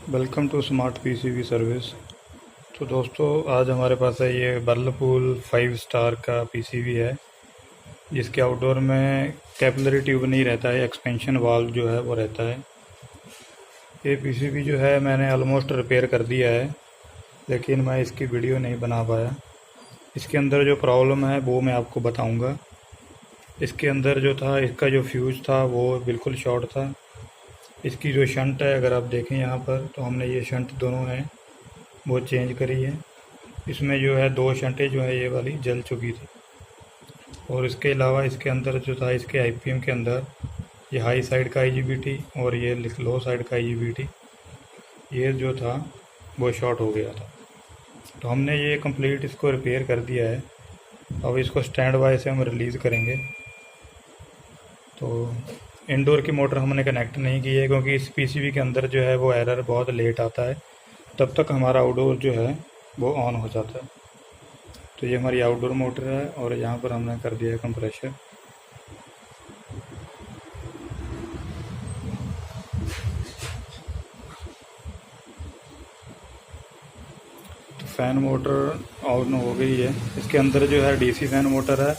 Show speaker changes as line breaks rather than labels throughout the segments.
Welcome to smart PCB service. तो दोस्तों, आज हमारे पास है ये वर्लपूल 5 स्टार का पीसीबी है, जिसके आउटडोर में कैपिलरी ट्यूब नहीं रहता है, एक्सपेंशन वाल्व जो है वो रहता है। ये पीसीबी जो है मैंने ऑलमोस्ट रिपेयर कर दिया है, लेकिन मैं इसकी वीडियो नहीं बना पाया। इसके अंदर जो प्रॉब्लम है वो मैं आपको बताऊंगा। इसके अंदर जो था, इसका जो फ्यूज़ था वो बिल्कुल शॉर्ट था। इसकी जो शंट है, अगर आप देखें यहाँ पर, तो हमने ये शंट दोनों हैं वो चेंज करी है। इसमें जो है 2 शंटें जो है ये वाली जल चुकी थी। और इसके अलावा इसके अंदर जो था, इसके आईपीएम के अंदर ये हाई साइड का आईजीबीटी और ये लो साइड का आईजीबीटी, ये जो था वो शॉर्ट हो गया था। तो हमने ये कंप्लीट इसको रिपेयर कर दिया है। अब इसको स्टैंड बाय से हम रिलीज़ करेंगे। तो इंडोर की मोटर हमने कनेक्ट नहीं की है, क्योंकि इस पीसीबी के अंदर जो है वो एरर बहुत लेट आता है, तब तक हमारा आउटडोर जो है वो ऑन हो जाता है। तो ये हमारी आउटडोर मोटर है और यहाँ पर हमने कर दिया है कंप्रेशर। तो फ़ैन मोटर ऑन हो गई है। इसके अंदर जो है डीसी फ़ैन मोटर है,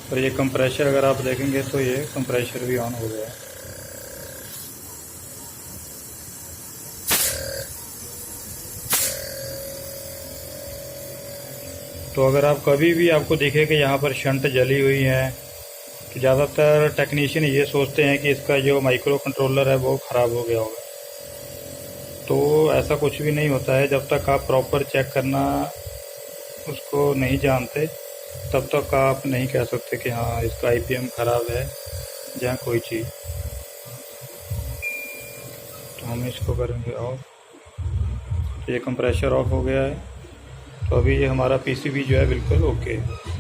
और ये कंप्रेशर अगर आप देखेंगे तो ये कंप्रेशर भी ऑन हो गया है। तो अगर आप कभी भी आपको दिखे कि यहाँ पर शंट जली हुई है, तो ज़्यादातर टेक्नीशियन ये सोचते हैं कि इसका जो माइक्रो कंट्रोलर है वो ख़राब हो गया होगा। तो ऐसा कुछ भी नहीं होता है। जब तक आप प्रॉपर चेक करना उसको नहीं जानते, तब तक आप नहीं कह सकते कि हाँ इसका आईपीएम ख़राब है या कोई चीज़। तो हम इसको करेंगे ऑफ। तो ये कंप्रेशर ऑफ हो गया है। तो अभी ये हमारा पीसीबी जो है बिल्कुल ओके है।